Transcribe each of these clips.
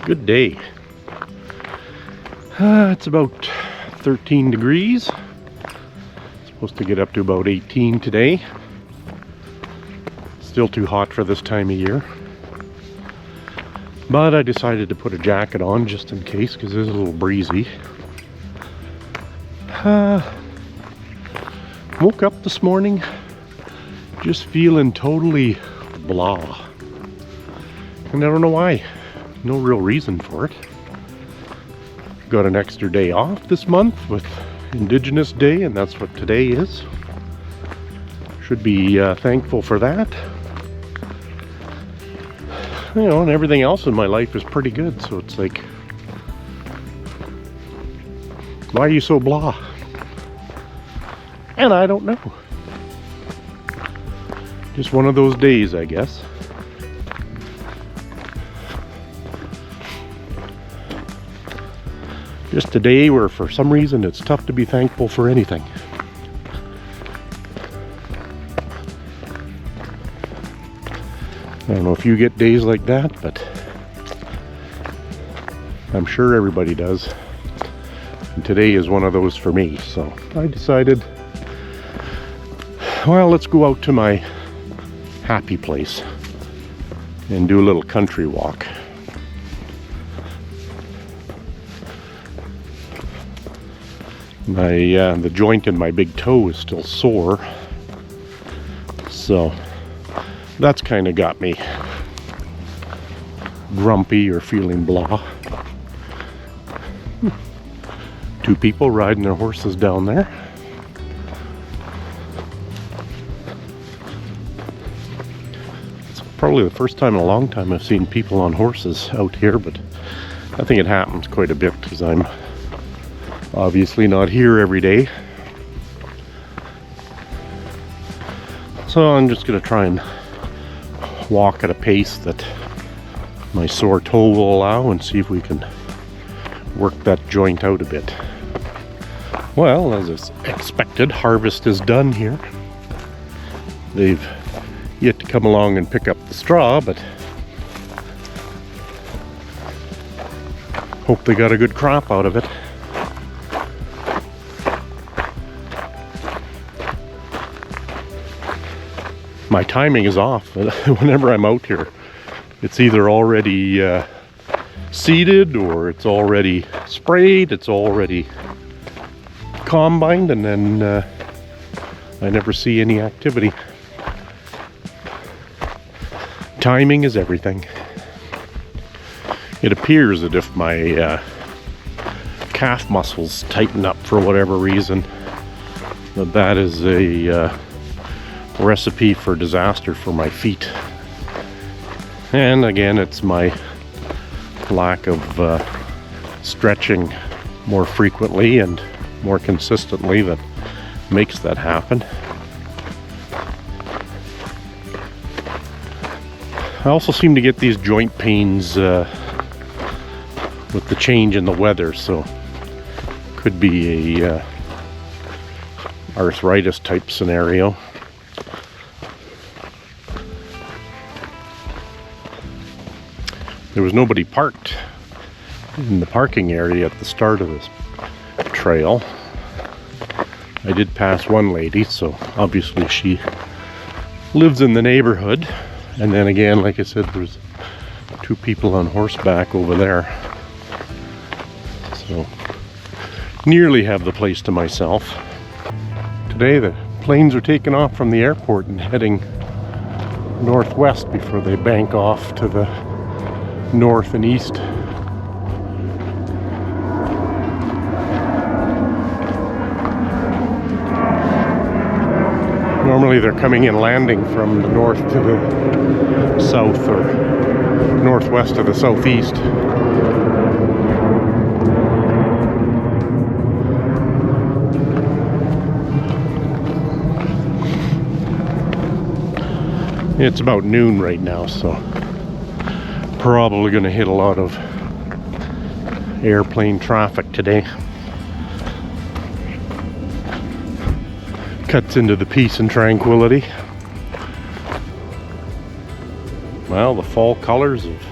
Good day. It's about 13 degrees. It's supposed to get up to about 18 today. Still too hot for this time of year. But I decided to put a jacket on just in case because it's a little breezy. Woke up this morning just feeling totally blah. And I don't know why. No real reason for it. Got an extra day off this month with Indigenous Day, and that's what today is. Should be thankful for that. You know, and everything else in my life is pretty good, so it's like, why are you so blah? And I don't know. Just one of those days, I guess. Just a day where for some reason it's tough to be thankful for anything. I don't know if you get days like that, but I'm sure everybody does. And today is one of those for me, so I decided, well, let's go out to my happy place and do a little country walk. The joint in my big toe is still sore, so that's kind of got me grumpy or feeling blah. Two people riding their horses down there. It's probably the first time in a long time I've seen people on horses out here, but I think it happens quite a bit because I'm obviously not here every day. So I'm just going to try and walk at a pace that my sore toe will allow and see if we can work that joint out a bit. Well, as is expected, harvest is done here. They've yet to come along and pick up the straw, but hope they got a good crop out of it. My timing is off. Whenever I'm out here, it's either already seeded or it's already sprayed, it's already combined, and then I never see any activity. Timing is everything. It appears that if my calf muscles tighten up for whatever reason, that is a recipe for disaster for my feet. And again, it's my lack of stretching more frequently and more consistently that makes that happen. I also seem to get these joint pains with the change in the weather, so could be a arthritis type scenario. There was nobody parked in the parking area at the start of this trail. I did pass one lady, so obviously she lives in the neighborhood. And then again, like I said, there's two people on horseback over there. So nearly have the place to myself. Today the planes are taking off from the airport and heading northwest before they bank off to the north and east. Normally they're coming in landing from the north to the south or northwest to the southeast. It's about noon right now, so probably going to hit a lot of airplane traffic today. Cuts into the peace and tranquility. Well, the fall colors have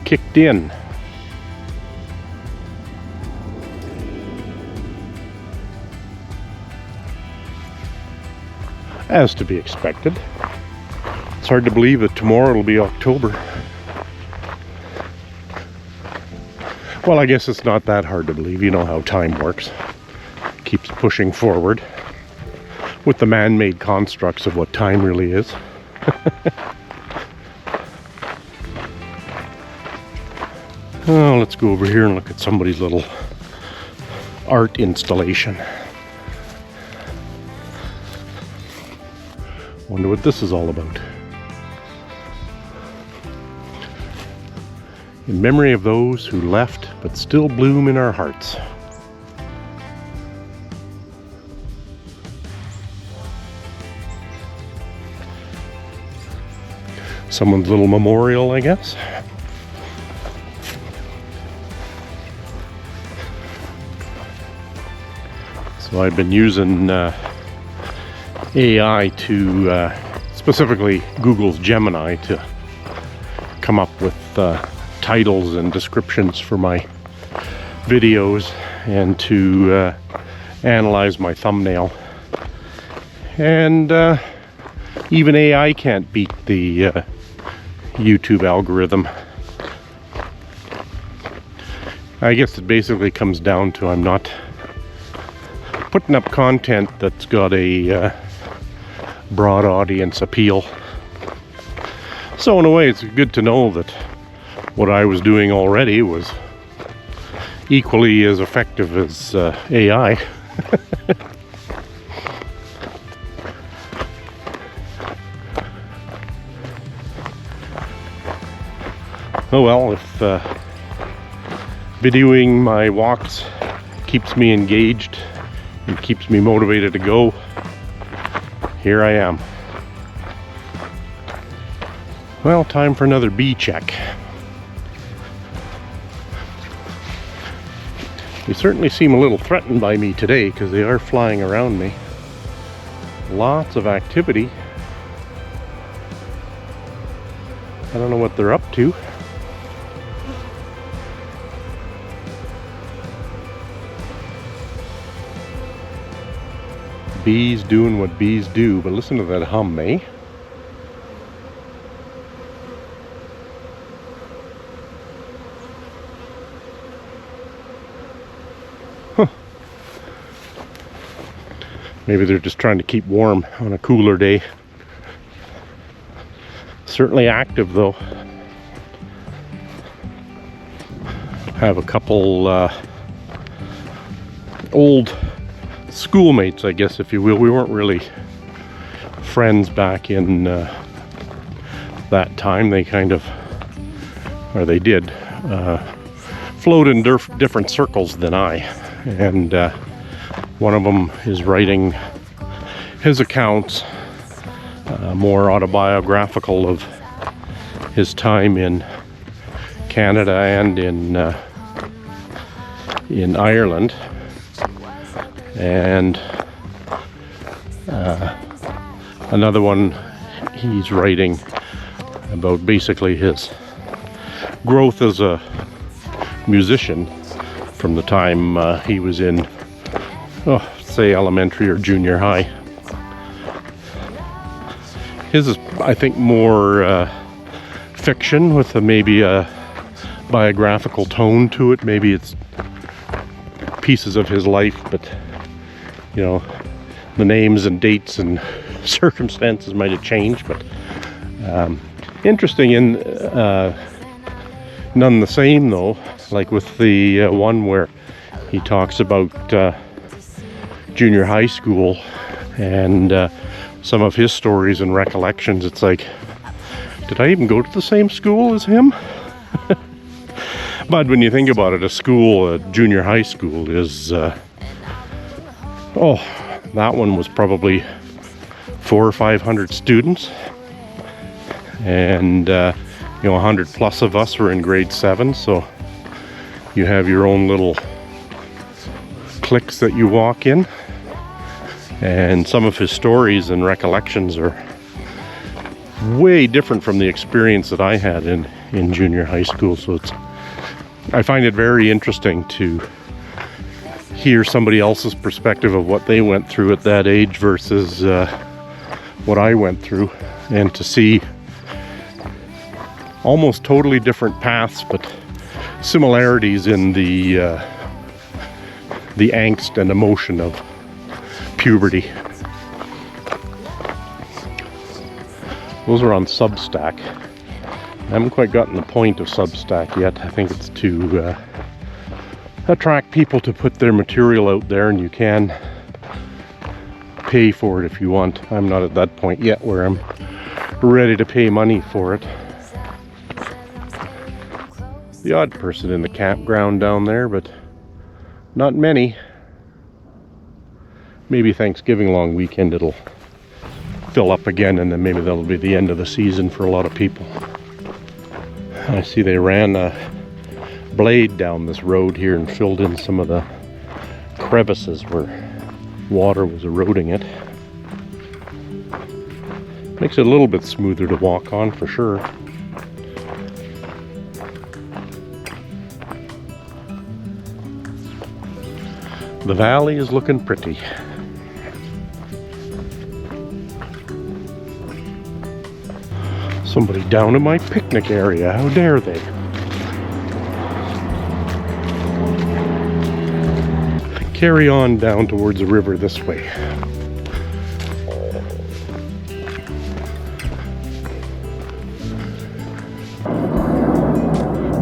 kicked in. as to be expected. It's hard to believe that tomorrow will be October. Well, I guess it's not that hard to believe. You know how time works. It keeps pushing forward with the man-made constructs of what time really is. Oh, let's go over here and look at somebody's little art installation. Wonder what this is all about. In memory of those who left but still bloom in our hearts. Someone's little memorial, I guess. So I've been using AI to, specifically Google's Gemini, to come up with titles and descriptions for my videos and to analyze my thumbnail. And even AI can't beat the YouTube algorithm. I guess it basically comes down to I'm not putting up content that's got a broad audience appeal. So in a way, it's good to know that what I was doing already was equally as effective as AI. Oh well, if videoing my walks keeps me engaged and keeps me motivated to go, here I am. Well, time for another bee check. They certainly seem a little threatened by me today because they are flying around me. Lots of activity. I don't know what they're up to. Bees doing what bees do, but listen to that hum, eh? Huh. Maybe they're just trying to keep warm on a cooler day. Certainly active though. Have a couple old schoolmates, I guess, if you will. We weren't really friends back in that time. They kind of, or they did, float in different circles than I. And one of them is writing his accounts, more autobiographical, of his time in Canada and in Ireland. And another one, he's writing about basically his growth as a musician from the time he was in, say, elementary or junior high. His is, I think, more fiction with maybe a biographical tone to it. Maybe it's pieces of his life, but you know, the names and dates and circumstances might have changed, but interesting in none the same though, like with the one where he talks about junior high school and some of his stories and recollections. It's like, did I even go to the same school as him? But when you think about it, a junior high school is that one was probably 400 or 500 students, and 100 plus of us were in grade 7, so you have your own little cliques that you walk in, and some of his stories and recollections are way different from the experience that I had in junior high school. So I find it very interesting to hear somebody else's perspective of what they went through at that age versus what I went through, and to see almost totally different paths, but similarities in the angst and emotion of puberty. Those are on Substack. I haven't quite gotten the point of Substack yet. I think it's to attract people to put their material out there, and you can pay for it if you want. I'm not at that point yet where I'm ready to pay money for it. The odd person in the campground down there, but not many. Maybe Thanksgiving long weekend it'll fill up again, and then maybe that'll be the end of the season for a lot of people. I see they ran a blade down this road here and filled in some of the crevices where water was eroding it. Makes it a little bit smoother to walk on for sure. The valley is looking pretty. Somebody down in my picnic area, how dare they? Carry on down towards the river this way.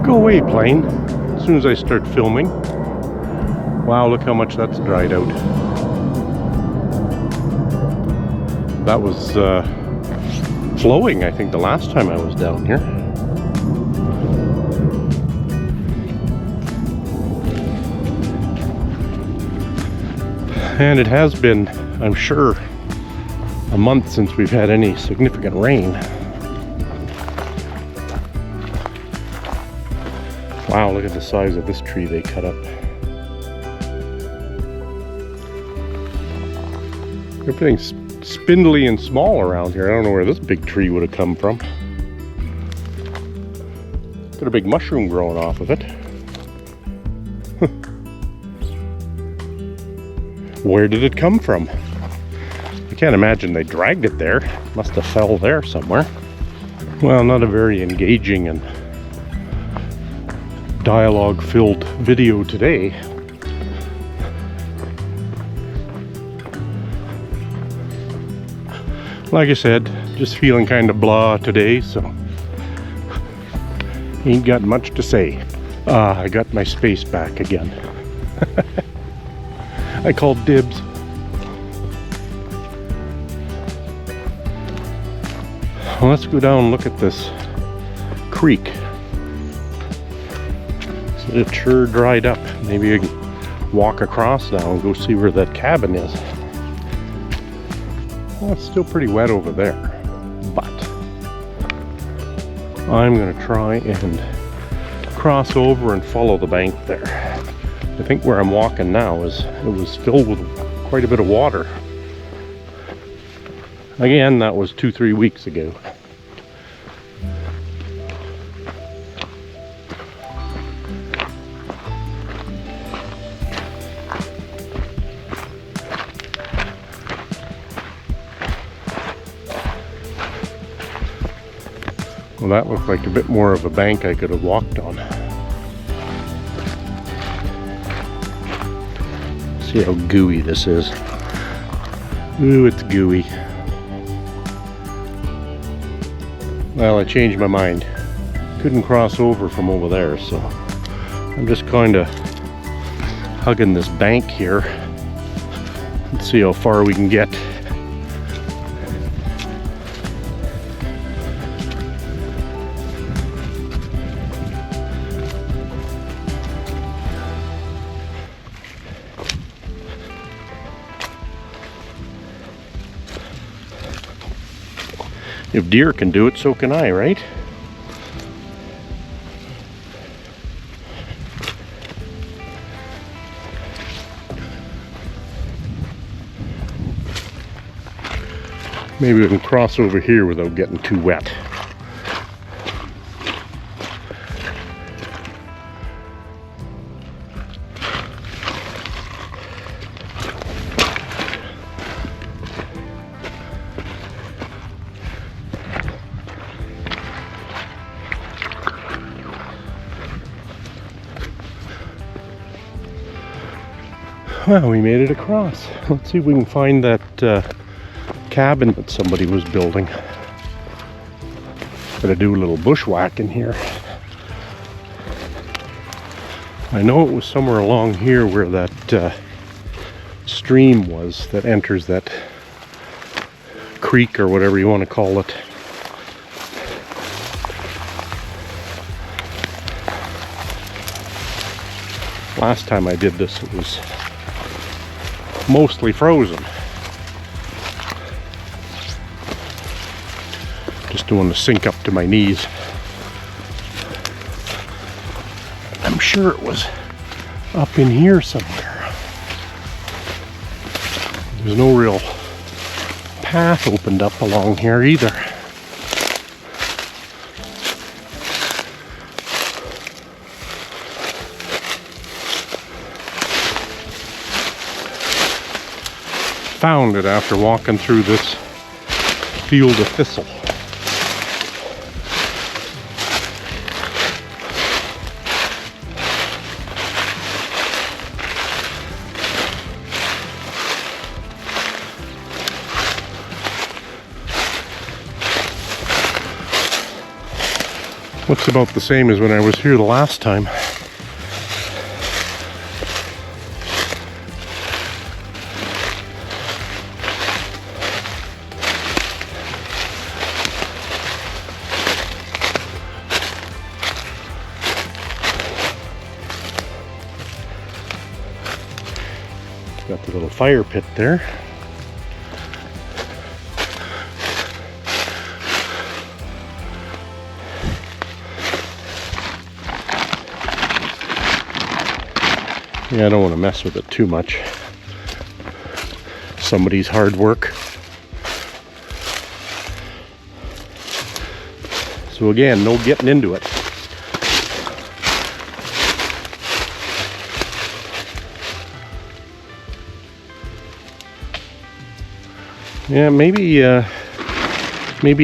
Go away, plane, as soon as I start filming. Wow, look how much that's dried out. That was flowing, I think, the last time I was down here. And it has been, I'm sure, a month since we've had any significant rain. Wow, look at the size of this tree they cut up. Everything's spindly and small around here. I don't know where this big tree would have come from. Got a big mushroom growing off of it. Where did it come from? I can't imagine they dragged it there. Must have fell there somewhere. Well, not a very engaging and dialogue-filled video today. Like I said, just feeling kind of blah today, so ain't got much to say. I got my space back again. I called dibs. Well, let's go down and look at this creek. So it sure dried up. Maybe I can walk across now and go see where that cabin is. Well, it's still pretty wet over there, but I'm going to try and cross over and follow the bank there. I think where I'm walking now it was filled with quite a bit of water. Again, that was 2-3 weeks ago. Well, that looked like a bit more of a bank I could have walked on. See how gooey this is. Ooh, it's gooey. Well, I changed my mind. Couldn't cross over from over there, so I'm just kind of hugging this bank here. Let's see how far we can get. If deer can do it, so can I, right? Maybe we can cross over here without getting too wet. Well, we made it across. Let's see if we can find that cabin that somebody was building. Gotta do a little bushwhacking here. I know it was somewhere along here where that stream was that enters that creek or whatever you want to call it. Last time I did this, it was mostly frozen. Just doing the sink up to my knees. I'm sure it was up in here somewhere. There's no real path opened up along here either. Found it after walking through this field of thistle. Looks about the same as when I was here the last time. Got the little fire pit there. Yeah, I don't want to mess with it too much. Somebody's hard work. So again, no getting into it. Yeah, maybe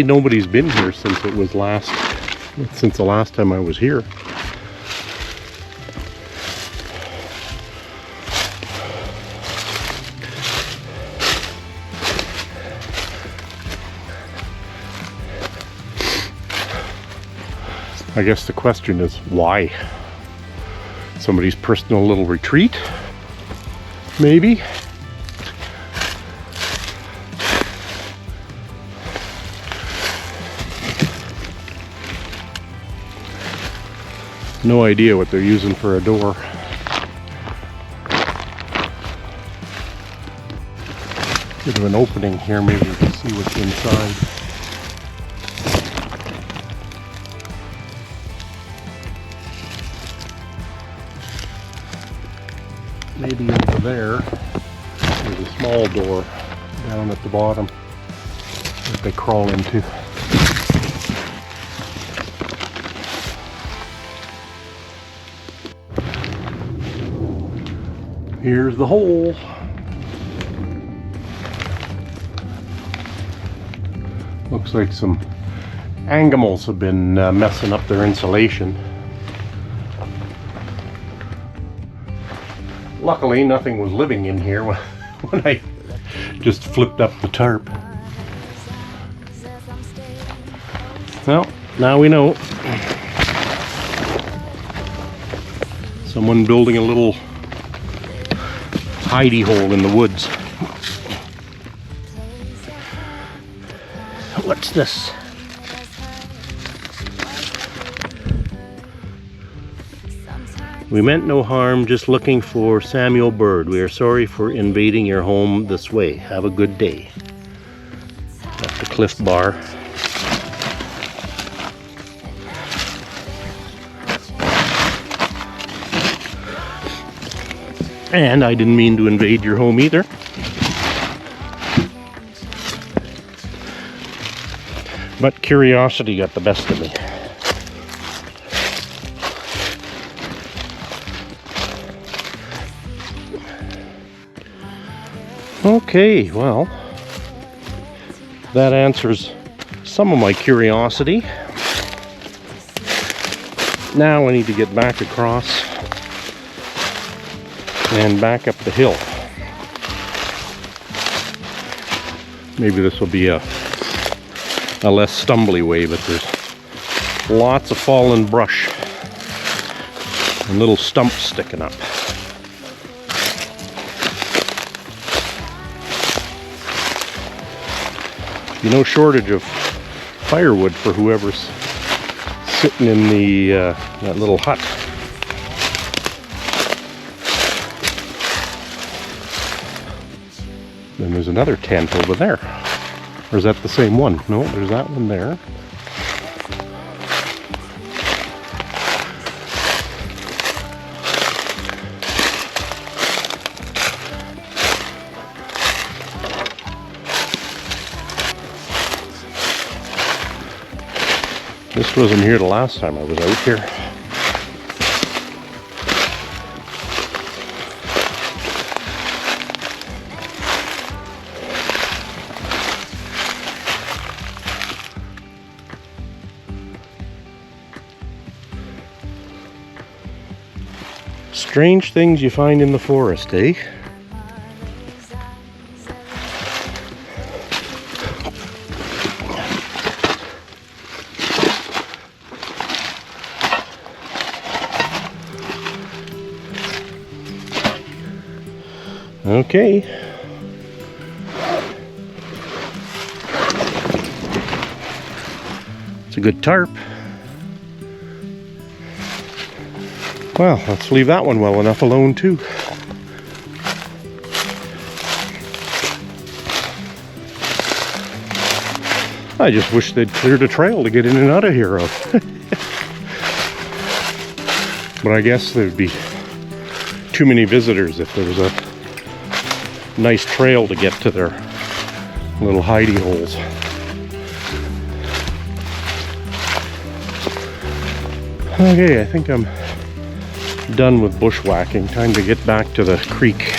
nobody's been here since the last time I was here. I guess the question is why? Somebody's personal little retreat? Maybe? No idea what they're using for a door. Bit of an opening here, maybe we can see what's inside. Maybe over there, there's a small door down at the bottom that they crawl into. Here's the hole. Looks like some animals have been messing up their insulation. Luckily, nothing was living in here when I just flipped up the tarp. Well, now we know. Someone building a little hidey-hole in the woods. What's this? We meant no harm, just looking for Samuel Bird. We are sorry for invading your home this way. Have a good day. That's the Cliff Bar. And I didn't mean to invade your home either. But curiosity got the best of me. Okay, well, that answers some of my curiosity. Now I need to get back across and back up the hill. Maybe this will be a less stumbly way, but there's lots of fallen brush and little stumps sticking up. No shortage of firewood for whoever's sitting in the that little hut. Then there's another tent over there. Or is that the same one? No, there's that one there. This wasn't here the last time I was out here. Strange things you find in the forest, eh? Okay. It's a good tarp. Well, let's leave that one well enough alone too. I just wish they'd cleared a trail to get in and out of here of. But I guess there'd be too many visitors if there was a nice trail to get to their little hidey holes. Okay, I think I'm done with bushwhacking. Time to get back to the creek.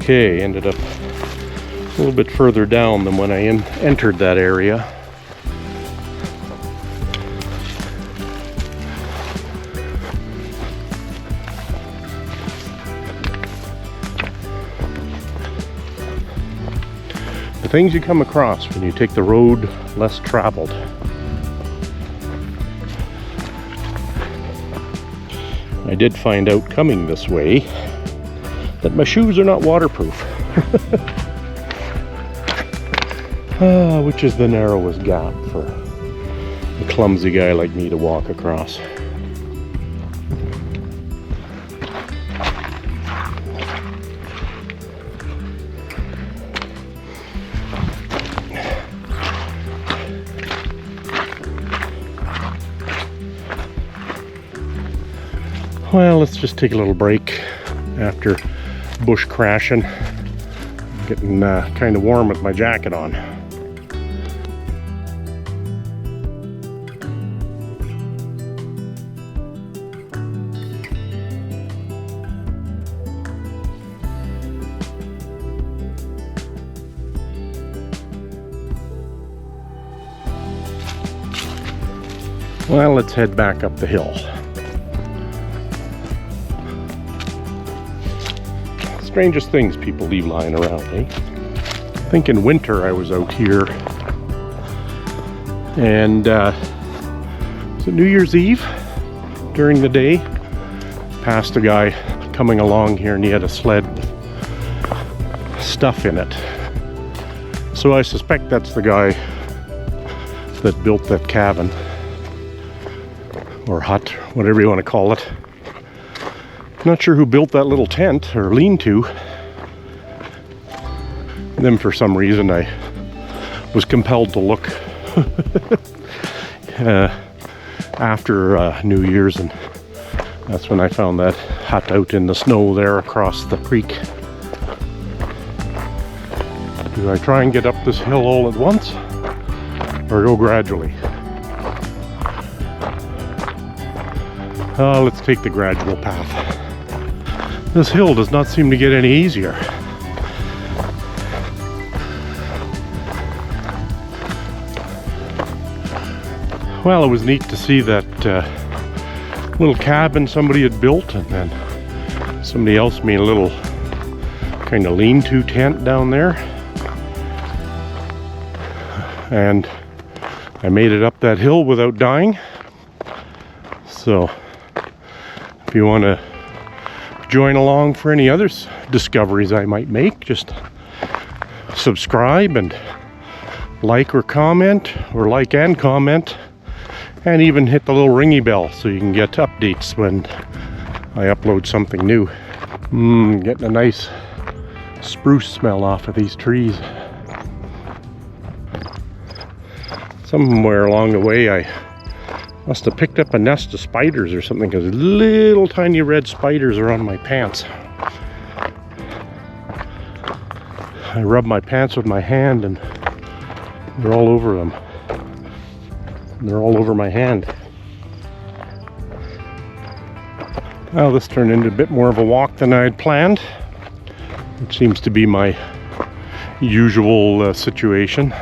Okay, ended up a little bit further down than when I entered that area. The things you come across when you take the road less traveled. I did find out coming this way that my shoes are not waterproof. Which is the narrowest gap for a clumsy guy like me to walk across. Well, let's just take a little break after bush crashing. Getting kind of warm with my jacket on. Well, let's head back up the hill. Strangest things people leave lying around, eh? I think in winter I was out here, and was it New Year's Eve? During the day, passed a guy coming along here, and he had a sled with stuff in it. So I suspect that's the guy that built that cabin, or hut, whatever you want to call it. Not sure who built that little tent or lean-to. Then for some reason I was compelled to look after New Year's, and that's when I found that hut out in the snow there across the creek. Do I try and get up this hill all at once, or go gradually? Let's take the gradual path. This hill does not seem to get any easier. Well, it was neat to see that little cabin somebody had built, and then somebody else made a little kind of lean-to tent down there. and I made it up that hill without dying. So if you want to join along for any other discoveries I might make, just subscribe and like or comment, or like and comment, and even hit the little ringy bell so you can get updates when I upload something new. Getting a nice spruce smell off of these trees. Somewhere along the way I must have picked up a nest of spiders or something, because little tiny red spiders are on my pants. I rub my pants with my hand and they're all over them. They're all over my hand. Well, this turned into a bit more of a walk than I had planned, which seems to be my usual situation.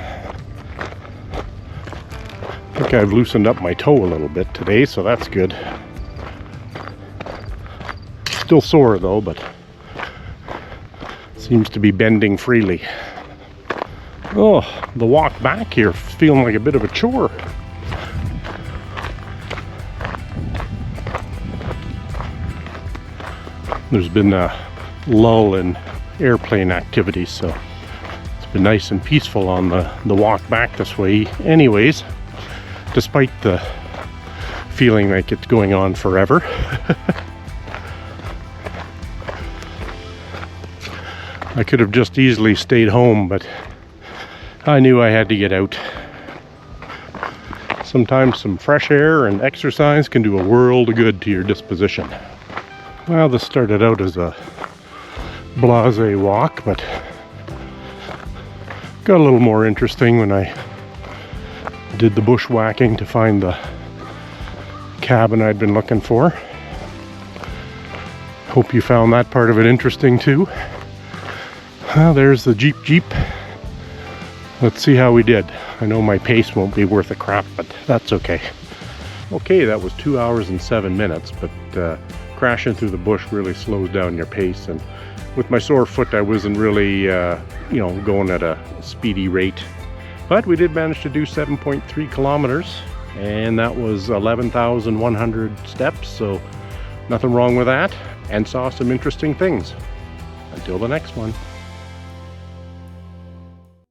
I think I've loosened up my toe a little bit today, so that's good. Still sore though, but seems to be bending freely. Oh, the walk back here feeling like a bit of a chore. There's been a lull in airplane activity, so it's been nice and peaceful on the walk back this way anyways, despite the feeling like it's going on forever. I could have just easily stayed home, but I knew I had to get out. Sometimes some fresh air and exercise can do a world of good to your disposition. Well, this started out as a blasé walk, but got a little more interesting when I did the bushwhacking to find the cabin I'd been looking for. Hope you found that part of it interesting too. Well, there's the Jeep. Let's see how we did. I know my pace won't be worth a crap, but that's okay. Okay, that was 2 hours and 7 minutes, but crashing through the bush really slows down your pace, and with my sore foot I wasn't really going at a speedy rate. But we did manage to do 7.3 kilometers, and that was 11,100 steps, so nothing wrong with that, and saw some interesting things. Until the next one.